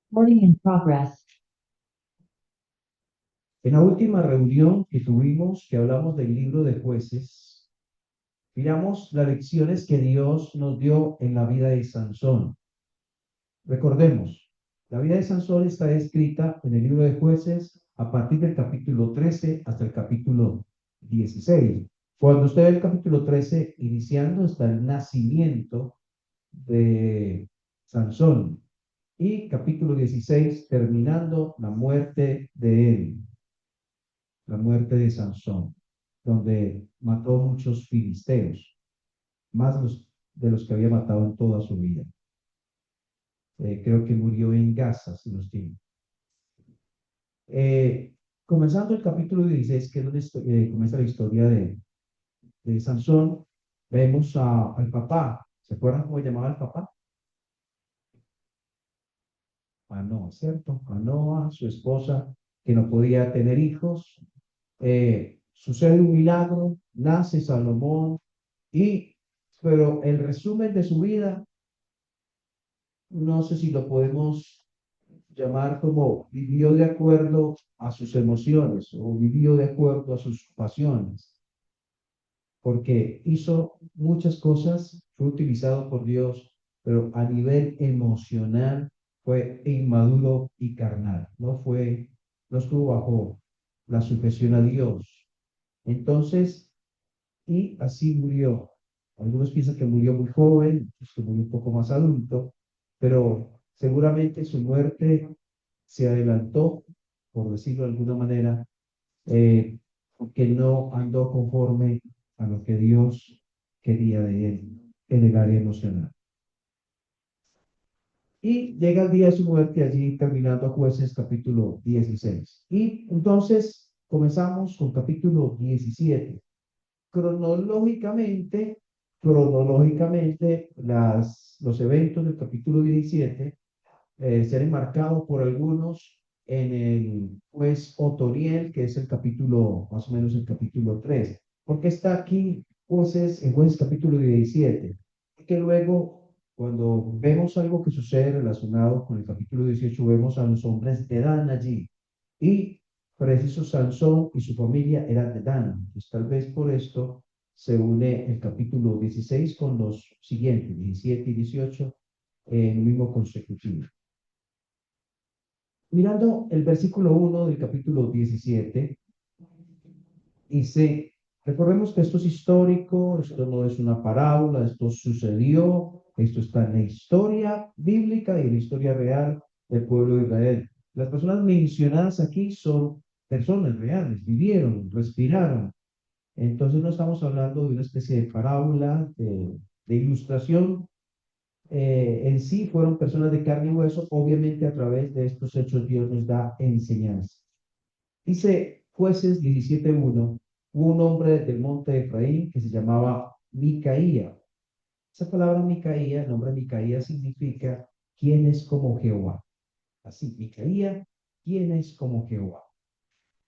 Recording in progress. En la última reunión que tuvimos, que hablamos del libro de Jueces, miramos las lecciones que Dios nos dio en la vida de Sansón. Recordemos, la vida de Sansón está escrita en el libro de Jueces a partir del capítulo 13 hasta el capítulo 16. Cuando usted ve el capítulo 13, iniciando está el nacimiento de Sansón y capítulo 16, terminando la muerte de él, la muerte de Sansón, donde mató muchos filisteos, más de los que había matado en toda su vida. Creo que murió en Gaza, si no estoy. Eh, Comenzando el capítulo 16, que es donde comienza la historia de Sansón, vemos al papá. ¿Se acuerdan cómo llamaba el papá? Manoa, ¿cierto? Manoa, su esposa, que no podía tener hijos. Sucede un milagro, nace Salomón, y, pero el resumen de su vida, no sé si lo podemos llamar como vivió de acuerdo a sus emociones o vivió de acuerdo a sus pasiones, porque hizo muchas cosas, fue utilizado por Dios, pero a nivel emocional fue inmaduro y carnal, no estuvo bajo la sujeción a Dios. Entonces, y así murió. Algunos piensan que murió muy joven, otros que murió un poco más adulto, pero seguramente su muerte se adelantó, por decirlo de alguna manera, porque no andó conforme a lo que Dios quería de él en el área emocional. Y llega el día de su muerte allí terminando Jueces capítulo 16. Y entonces comenzamos con capítulo 17. Cronológicamente, los eventos del capítulo 17 se han enmarcado por algunos en el juez Otoriel, que es el capítulo, más o menos el capítulo 3. ¿Por qué está aquí jueces, en jueces capítulo 17? Porque luego, cuando vemos algo que sucede relacionado con el capítulo 18, vemos a los hombres de Dan allí. Y preciso Sansón y su familia eran de Dan. Pues tal vez por esto se une el capítulo 16 con los siguientes, 17 y 18, en el mismo consecutivo. Mirando el versículo 1 del capítulo 17, dice, recordemos que esto es histórico, esto no es una parábola, esto sucedió, esto está en la historia bíblica y en la historia real del pueblo de Israel. Las personas mencionadas aquí son personas reales, vivieron, respiraron. Entonces no estamos hablando de una especie de parábola, de ilustración. En sí fueron personas de carne y hueso, obviamente a través de estos hechos Dios nos da enseñanza. Dice Jueces 17:1, hubo un hombre del monte de Efraín que se llamaba Micaía. Esa palabra Micaía, el nombre Micaía significa quién es como Jehová. Así, Micaía, quién es como Jehová.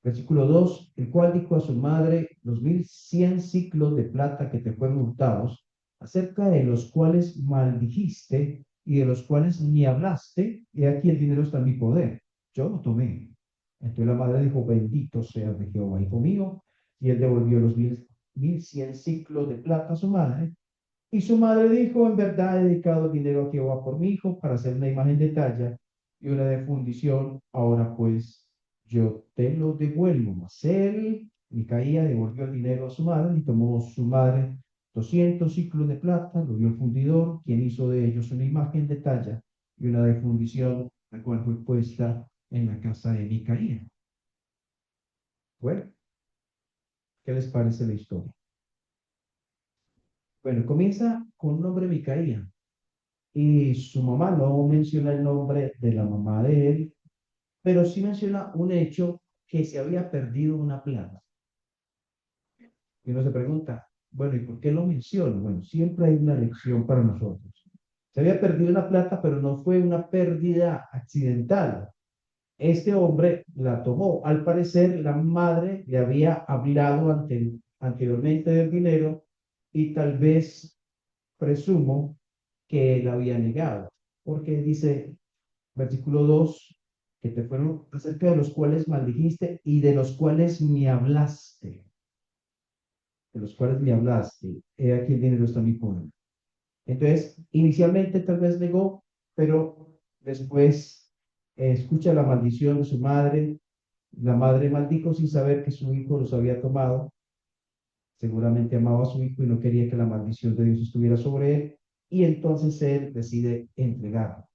Versículo 2, el cual dijo a su madre, los 1100 ciclos de plata que te fueron hurtados, acerca de los cuales maldijiste y de los cuales ni hablaste, y aquí el dinero está en mi poder. Yo lo tomé. Entonces la madre dijo, bendito sea de Jehová, hijo mío, y él devolvió los 1100 ciclos de plata a su madre. Y su madre dijo, en verdad he dedicado el dinero a Jehová por mi hijo para hacer una imagen de talla y una de fundición. Ahora pues yo te lo devuelvo. Mas él, Micaía, devolvió el dinero a su madre y tomó su madre 200 ciclos de plata, lo dio al fundidor, quien hizo de ellos una imagen de talla y una de fundición, la cual fue puesta en la casa de Micaía. Bueno, ¿qué les parece la historia? Bueno, comienza con un nombre Micaía. Y su mamá no menciona el nombre de la mamá de él, pero sí menciona un hecho que se había perdido una plata. Y uno se pregunta, bueno, ¿y por qué lo menciona? Bueno, siempre hay una lección para nosotros. Se había perdido una plata, pero no fue una pérdida accidental. Este hombre la tomó. Al parecer, la madre le había hablado anteriormente del dinero y tal vez presumo que él había negado, porque dice Versículo 2, que te fueron acerca de los cuales maldijiste y de los cuales me hablaste, de los cuales me hablaste. He aquí el dinero está mi pueblo. Entonces, inicialmente tal vez negó, pero después escucha la maldición de su madre. La madre maldijo sin saber que su hijo los había tomado. Seguramente amaba a su hijo y no quería que la maldición de Dios estuviera sobre él. Y entonces él decide entregarlo.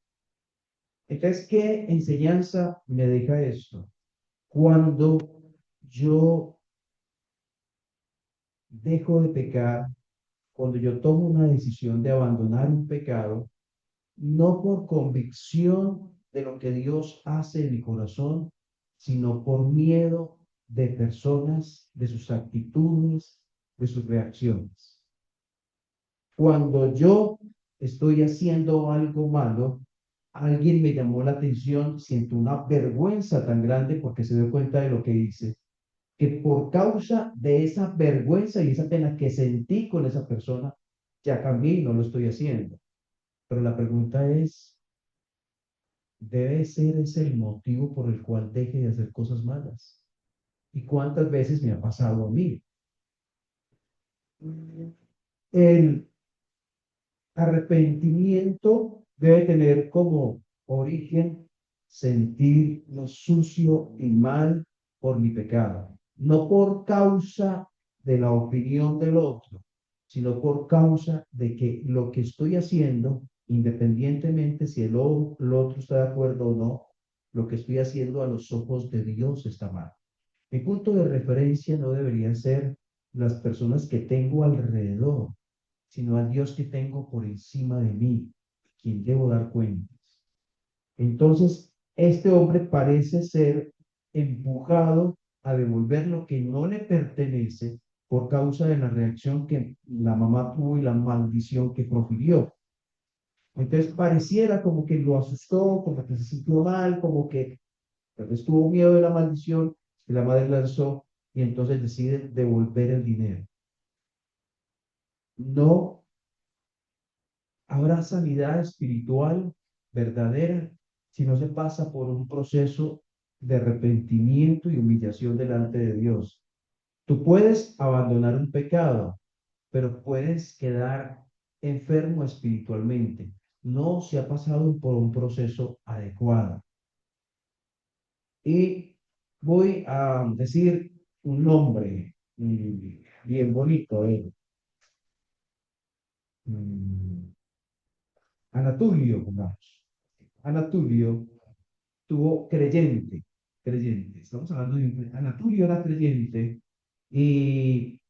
Entonces, ¿qué enseñanza me deja esto? Cuando yo dejo de pecar, cuando yo tomo una decisión de abandonar un pecado, no por convicción de lo que Dios hace en mi corazón, sino por miedo de personas, de sus actitudes, de sus reacciones. Cuando yo estoy haciendo algo malo, alguien me llamó la atención, siento una vergüenza tan grande porque se dio cuenta de lo que hice, que por causa de esa vergüenza y esa pena que sentí con esa persona, ya cambié y no lo estoy haciendo. Pero la pregunta es, ¿debe ser ese el motivo por el cual deje de hacer cosas malas? ¿Y cuántas veces me ha pasado a mí? El arrepentimiento debe tener como origen sentir lo sucio y mal por mi pecado, no por causa de la opinión del otro, sino por causa de que lo que estoy haciendo, independientemente si el otro está de acuerdo o no, lo que estoy haciendo a los ojos de Dios está mal. Mi punto de referencia no deberían ser las personas que tengo alrededor, sino al Dios que tengo por encima de mí, quien debo dar cuentas. Entonces, este hombre parece ser empujado a devolver lo que no le pertenece por causa de la reacción que la mamá tuvo y la maldición que profirió. Entonces, pareciera como que lo asustó, como que se sintió mal, como que tal vez tuvo miedo de la maldición que la madre lanzó y entonces decide devolver el dinero. No habrá sanidad espiritual verdadera si no se pasa por un proceso de arrepentimiento y humillación delante de Dios. Tú puedes abandonar un pecado, pero puedes quedar enfermo espiritualmente. No se ha pasado por un proceso adecuado. Y voy a decir un nombre bien bonito, mm, Anatolio, pongamos. Anatolio tuvo creyente. Estamos hablando de Anatolio era creyente y,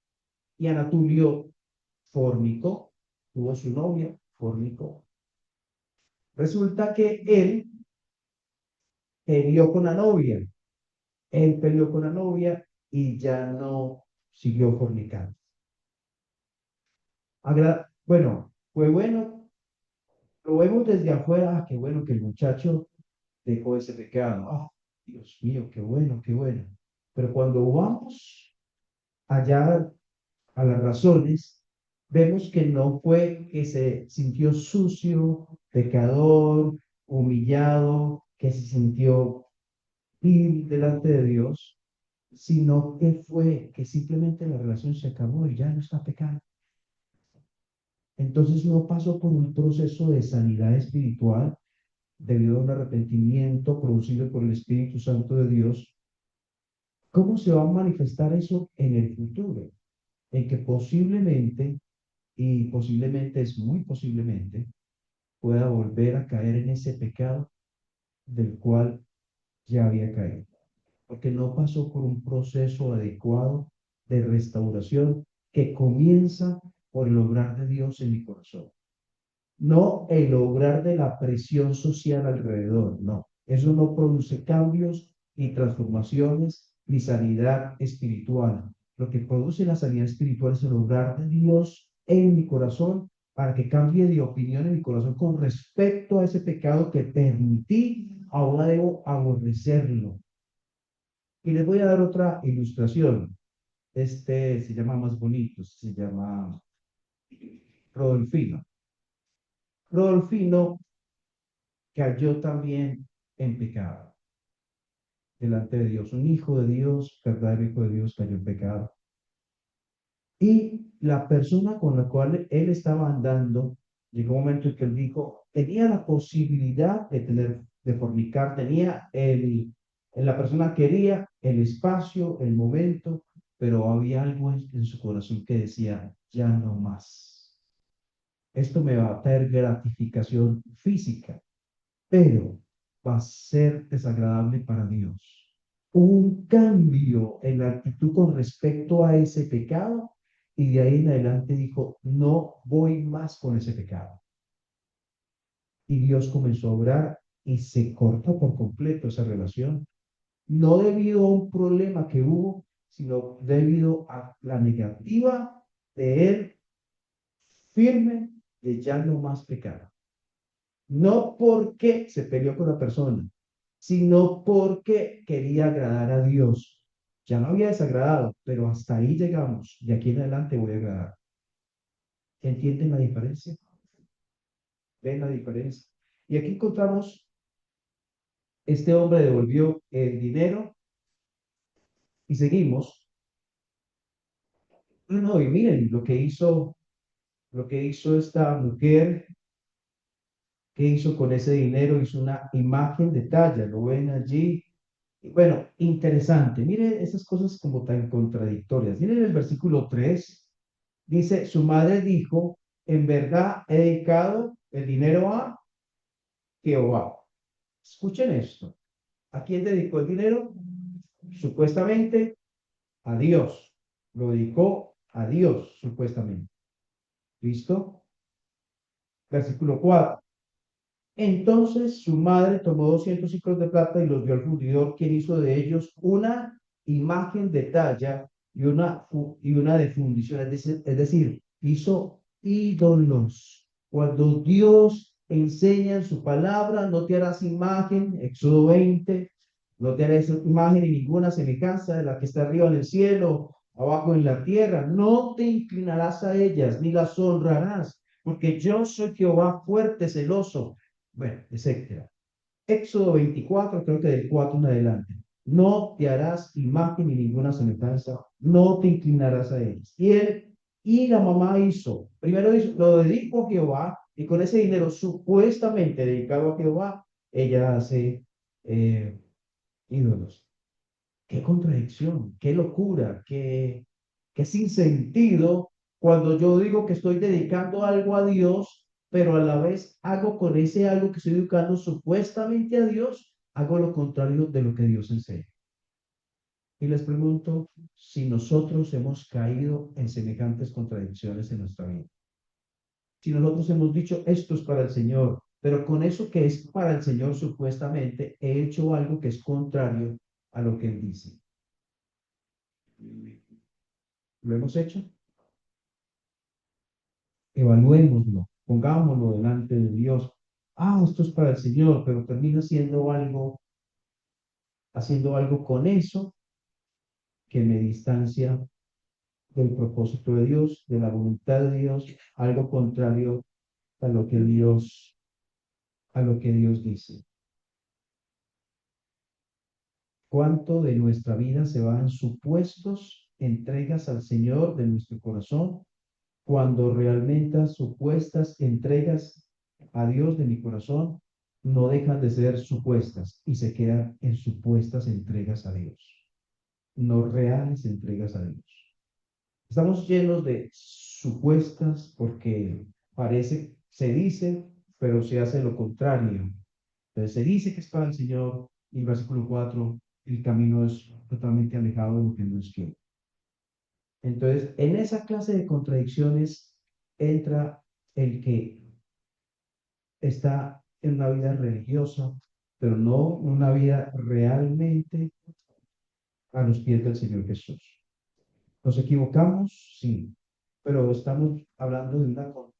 y Anatolio fornicó, tuvo su novia, fornicó. Resulta que él peleó con la novia, él peleó con la novia y ya no siguió fornicando. Bueno, fue bueno, lo vemos desde afuera, qué bueno que el muchacho dejó ese pecado. Ah, Dios mío, qué bueno, qué bueno. Pero cuando vamos allá a las razones, vemos que no fue que se sintió sucio, pecador, humillado, que se sintió vil delante de Dios, sino que fue que simplemente la relación se acabó y ya no está pecando. Entonces no pasó por un proceso de sanidad espiritual debido a un arrepentimiento producido por el Espíritu Santo de Dios. ¿Cómo se va a manifestar eso en el futuro? En que posiblemente, y posiblemente es muy posiblemente, pueda volver a caer en ese pecado del cual ya había caído, porque no pasó por un proceso adecuado de restauración que comienza por el obrar de Dios en mi corazón. No el obrar de la presión social alrededor, no. Eso no produce cambios ni transformaciones ni sanidad espiritual. Lo que produce la sanidad espiritual es el obrar de Dios en mi corazón para que cambie de opinión en mi corazón con respecto a ese pecado que permití, ahora debo aborrecerlo. Y les voy a dar otra ilustración. Este se llama más bonito, se llama Rodolfino. Rodolfino cayó también en pecado delante de Dios. Un hijo de Dios, verdadero hijo de Dios, cayó en pecado. Y la persona con la cual él estaba andando, llegó un momento en que él dijo, tenía la posibilidad de tener, de fornicar, tenía la persona quería el espacio, el momento, pero había algo en su corazón que decía, ya no más. Esto me va a traer gratificación física, pero va a ser desagradable para Dios. Un cambio en la actitud con respecto a ese pecado y de ahí en adelante dijo, no voy más con ese pecado. Y Dios comenzó a obrar y se cortó por completo esa relación, no debido a un problema que hubo, sino debido a la negativa de él firme de ya no más pecar. No porque se peleó con la persona, sino porque quería agradar a Dios. Ya no había desagradado, pero hasta ahí llegamos. De aquí en adelante voy a agradar. ¿Entienden la diferencia? ¿Ven la diferencia? Y aquí encontramos, este hombre devolvió el dinero y seguimos. No, y miren lo que hizo esta mujer, que hizo con ese dinero, hizo una imagen de talla, lo ven allí. Y bueno, interesante. Mire esas cosas como tan contradictorias. Miren el versículo 3. Dice, su madre dijo, en verdad he dedicado el dinero a Jehová. Escuchen esto. ¿A quién dedicó el dinero? Supuestamente a Dios. Lo dedicó a Dios, supuestamente. ¿Listo? Versículo 4. Entonces su madre tomó 200 ciclos de plata y los dio al fundidor, quien hizo de ellos una imagen de talla y una de fundición. Es decir, hizo ídolos. Cuando Dios enseña en su palabra, no te harás imagen, Éxodo 20, no te harás imagen ni ninguna semejanza de la que está arriba en el cielo, abajo en la tierra. No te inclinarás a ellas, ni las honrarás, porque yo soy Jehová fuerte, celoso, bueno, etcétera. Éxodo 24, creo que del 4 en adelante. No te harás imagen ni ninguna semejanza, no te inclinarás a ellos. Y la mamá hizo, primero hizo, lo dedicó a Jehová, y con ese dinero supuestamente dedicado a Jehová, ella hace eh, ídolos. Qué contradicción, qué locura, qué sinsentido cuando yo digo que estoy dedicando algo a Dios, pero a la vez hago con ese algo que estoy dedicando supuestamente a Dios, hago lo contrario de lo que Dios enseña. Y les pregunto si nosotros hemos caído en semejantes contradicciones en nuestra vida. Si nosotros hemos dicho esto es para el Señor, pero con eso que es para el Señor supuestamente he hecho algo que es contrario a lo que Él dice. ¿Lo hemos hecho? Evaluémoslo, pongámoslo delante de Dios. Ah, esto es para el Señor, pero termina haciendo algo con eso que me distancia del propósito de Dios, de la voluntad de Dios, algo contrario a lo que Dios dice. ¿Cuánto de nuestra vida se va en supuestos entregas al Señor de nuestro corazón cuando realmente supuestas entregas a Dios de mi corazón no dejan de ser supuestas y se quedan en supuestas entregas a Dios, no reales entregas a Dios? Estamos llenos de supuestas porque parece, se dice, pero se hace lo contrario. Entonces se dice que es para el Señor y el versículo 4, el camino es totalmente alejado de lo que Dios quiere. Entonces, en esa clase de contradicciones entra el que está en una vida religiosa, pero no una vida realmente a los pies del Señor Jesús. ¿Nos equivocamos? Sí, pero estamos hablando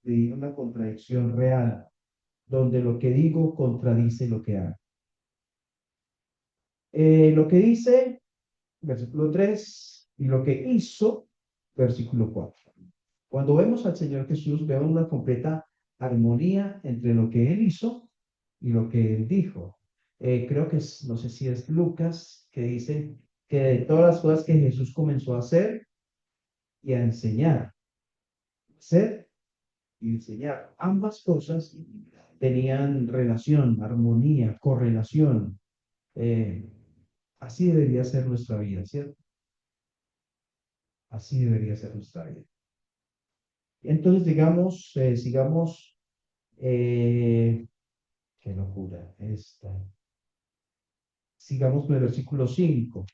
de una contradicción real, donde lo que digo contradice lo que hago. Lo que dice, versículo 3, y lo que hizo, versículo 4. Cuando vemos al Señor Jesús, vemos una completa armonía entre lo que Él hizo y lo que él dijo. Creo que es, no sé si es Lucas, que dice que de todas las cosas que Jesús comenzó a hacer y a enseñar, hacer y enseñar, ambas cosas tenían relación, armonía, correlación. Eh, Así debería ser nuestra vida, ¿cierto? Así debería ser nuestra vida. Entonces, digamos, sigamos, eh, qué locura esta. Sigamos con el versículo 5.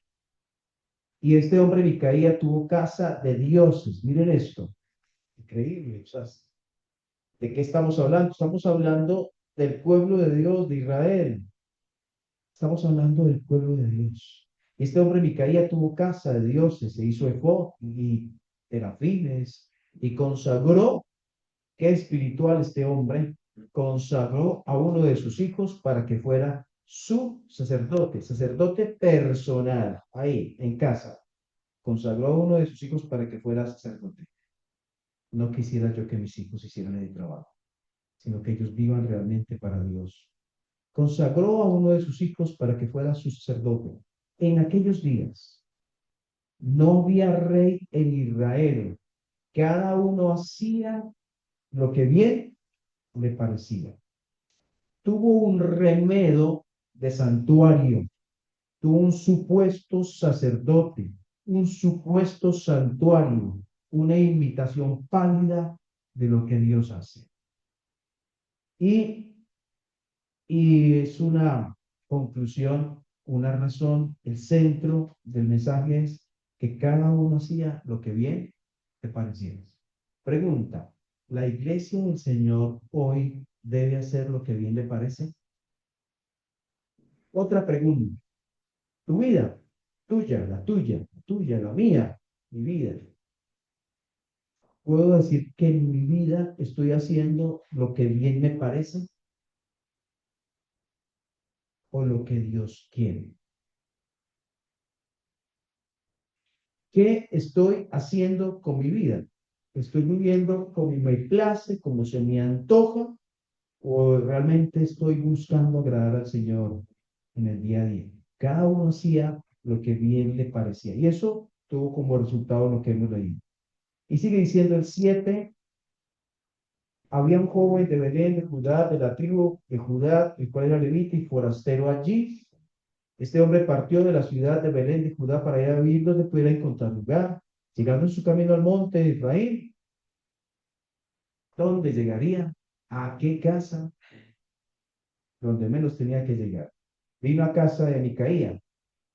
Y este hombre Micaía tuvo casa de dioses. Miren esto, increíble. O sea, ¿de qué estamos hablando? Estamos hablando del pueblo de Dios, de Israel. Estamos hablando del pueblo de Dios. Este hombre Micaía tuvo casa de dioses, se hizo efod y terafines y consagró, qué espiritual este hombre, consagró a uno de sus hijos para que fuera su sacerdote, sacerdote personal, ahí en casa. Consagró a uno de sus hijos para que fuera sacerdote. No quisiera yo que mis hijos hicieran el trabajo, sino que ellos vivan realmente para Dios. Consagró a uno de sus hijos para que fuera su sacerdote. En aquellos días no había rey en Israel. Cada uno hacía lo que bien le parecía. Tuvo un remedo de santuario, tuvo un supuesto sacerdote, un supuesto santuario, una imitación pálida de lo que Dios hace. Y Y es una conclusión, una razón, el centro del mensaje es que cada uno hacía lo que bien te pareciera. Pregunta, ¿la iglesia del Señor hoy debe hacer lo que bien le parece? Otra pregunta, tu vida, tuya, la mía, mi vida. ¿Puedo decir que en mi vida estoy haciendo lo que bien me parece o lo que Dios quiere? ¿Qué estoy haciendo con mi vida? ¿Estoy viviendo como me place, como se me antoja, o realmente estoy buscando agradar al Señor en el día a día? Cada uno hacía lo que bien le parecía. Y eso tuvo como resultado lo que hemos leído. Y sigue diciendo el 7, había un joven de Belén, de Judá, de la tribu de Judá, el cual era levita y forastero allí. Este hombre partió de la ciudad de Belén de Judá para ir a vivir donde pudiera encontrar lugar. Llegando en su camino al monte de Efraín, ¿dónde llegaría? ¿A qué casa? Donde menos tenía que llegar. Vino a casa de Micaía.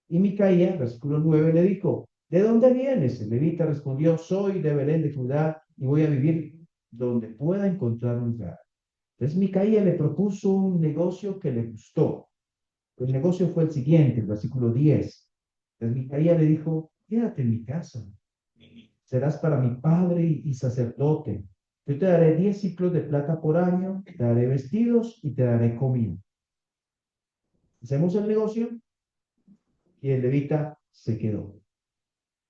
Y Micaía, versículo 9, le dijo, ¿de dónde vienes? El levita respondió, soy de Belén de Judá y voy a vivir donde pueda encontrar un lugar. Entonces Micaía le propuso un negocio que le gustó. El negocio fue el siguiente, el versículo 10. Entonces Micaía le dijo, quédate en mi casa, serás para mi padre y sacerdote. Yo te daré 10 ciclos de plata por año, te daré vestidos y te daré comida. Hacemos el negocio y el levita se quedó.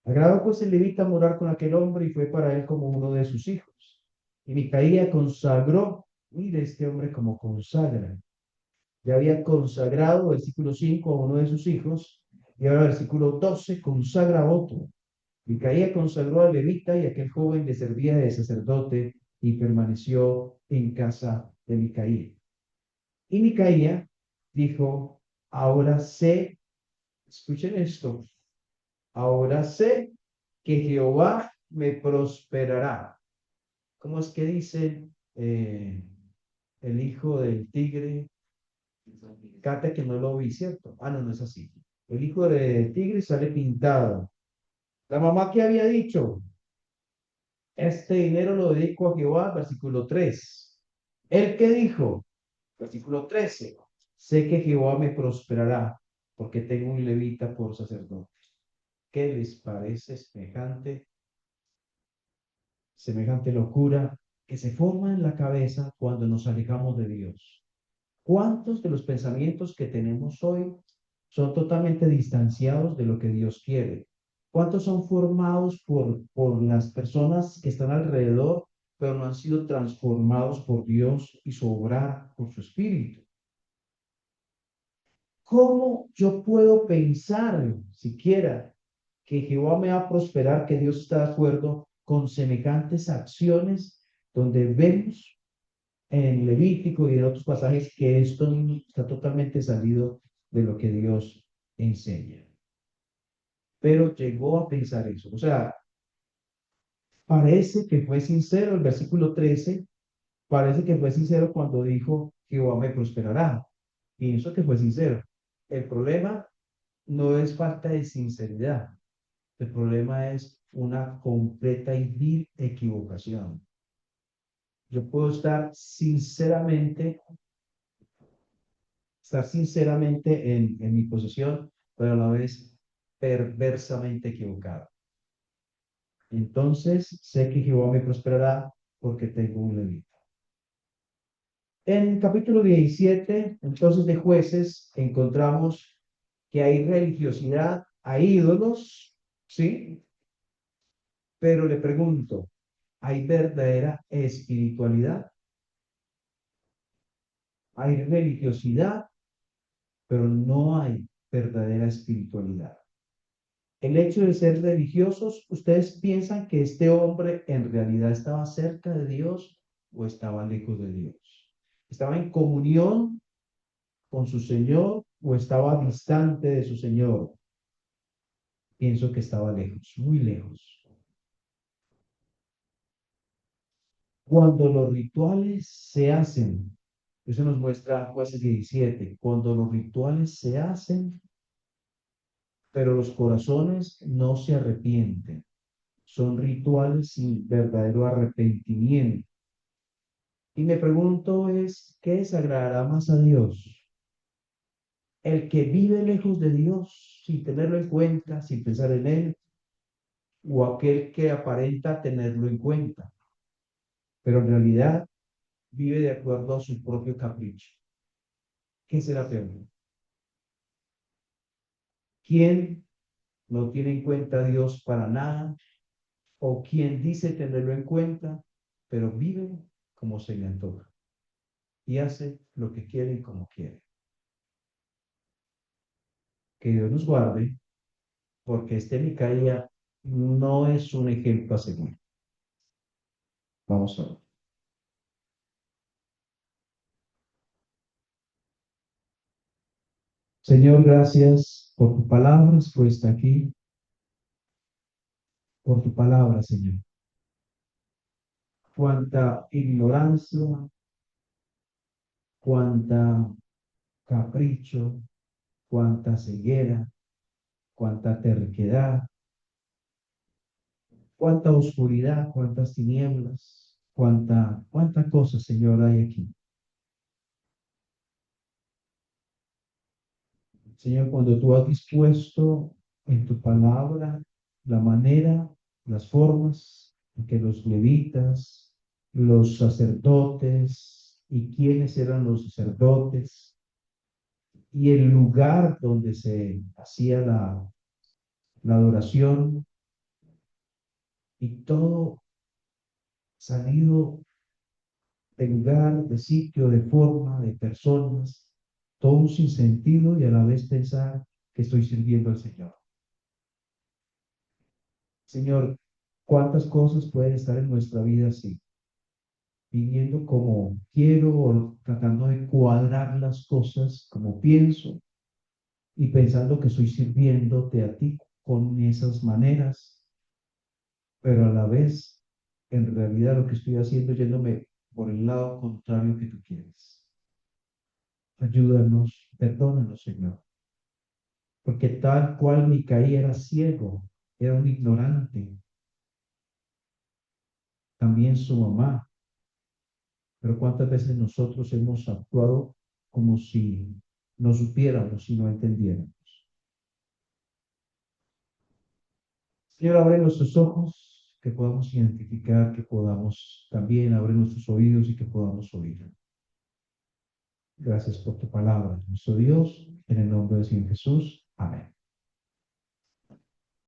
Agradó pues el levita morar con aquel hombre y fue para él como uno de sus hijos. Y Micaía consagró, mire este hombre como consagra. Ya había consagrado, versículo 5, a uno de sus hijos, y ahora versículo 12, consagra a otro. Micaía consagró al levita y aquel joven le servía de sacerdote y permaneció en casa de Micaía. Y Micaía dijo, ahora sé, escuchen esto, ahora sé que Jehová me prosperará. ¿Cómo es que dice el hijo del tigre? Cata que no lo vi, ¿cierto? Ah, no, no es así. El hijo del tigre sale pintado. La mamá que había dicho, este dinero lo dedico a Jehová, versículo 3. ¿El que dijo? Versículo 13. Sé que Jehová me prosperará porque tengo un levita por sacerdote. ¿Qué les parece semejante locura que se forma en la cabeza cuando nos alejamos de Dios? ¿Cuántos de los pensamientos que tenemos hoy son totalmente distanciados de lo que Dios quiere? ¿Cuántos son formados por las personas que están alrededor, pero no han sido transformados por Dios y su obrar por su espíritu? ¿Cómo yo puedo pensar siquiera que Jehová me va a prosperar, que Dios está de acuerdo con semejantes acciones donde vemos en Levítico y en otros pasajes que esto está totalmente salido de lo que Dios enseña? Pero llegó a pensar eso. O sea, parece que fue sincero el versículo 13, parece que fue sincero cuando dijo, Jehová me prosperará. Pienso que fue sincero. El problema no es falta de sinceridad. El problema es una completa y vil equivocación. Yo puedo estar sinceramente en mi posición, pero a la vez perversamente equivocado. Entonces sé que Jehová me prosperará porque tengo un levita. En capítulo 17, entonces de Jueces, encontramos que hay religiosidad, hay ídolos, ¿sí? Pero le pregunto, ¿hay verdadera espiritualidad? Hay religiosidad, pero no hay verdadera espiritualidad. El hecho de ser religiosos, ¿ustedes piensan que este hombre en realidad estaba cerca de Dios o estaba lejos de Dios? ¿Estaba en comunión con su Señor o estaba distante de su Señor? Pienso que estaba lejos, muy lejos. Cuando los rituales se hacen, eso nos muestra Jueces 17, cuando los rituales se hacen, pero los corazones no se arrepienten. Son rituales sin verdadero arrepentimiento. Y me pregunto es, ¿qué desagradará más a Dios? ¿El que vive lejos de Dios sin tenerlo en cuenta, sin pensar en él, o aquel que aparenta tenerlo en cuenta, pero en realidad vive de acuerdo a su propio capricho? ¿Qué será peor? ¿Quién no tiene en cuenta a Dios para nada? ¿O quien dice tenerlo en cuenta, pero vive como se le antoja y hace lo que quiere y como quiere? Que Dios nos guarde, porque este Micaía no es un ejemplo a seguir. Vamos a ver. Señor, gracias por tu palabra expuesta aquí, por tu palabra, Señor. Cuánta ignorancia, cuánta capricho, cuánta ceguera, cuánta terquedad, cuánta oscuridad, cuántas tinieblas, cuánta cosa, Señor, hay aquí. Señor, cuando tú has dispuesto en tu palabra la manera, las formas en que los levitas, los sacerdotes y quiénes eran los sacerdotes y el lugar donde se hacía la adoración y todo salido de lugar, de sitio, de forma, de personas, todo sin sentido y a la vez pensar que estoy sirviendo al Señor. Señor, ¿cuántas cosas pueden estar en nuestra vida así? Viviendo como quiero o tratando de cuadrar las cosas como pienso y pensando que estoy sirviéndote a ti con esas maneras, pero a la vez, en realidad lo que estoy haciendo es yéndome por el lado contrario que tú quieres. Ayúdanos, perdónanos, Señor, porque tal cual Micaía era ciego, era un ignorante, también su mamá. Pero cuántas veces nosotros hemos actuado como si no supiéramos y no entendiéramos. Señor, abre nuestros ojos, que podamos identificar, que podamos también abrir nuestros oídos y que podamos oír. Gracias por tu palabra, nuestro Dios, en el nombre del Señor Jesús. Amén.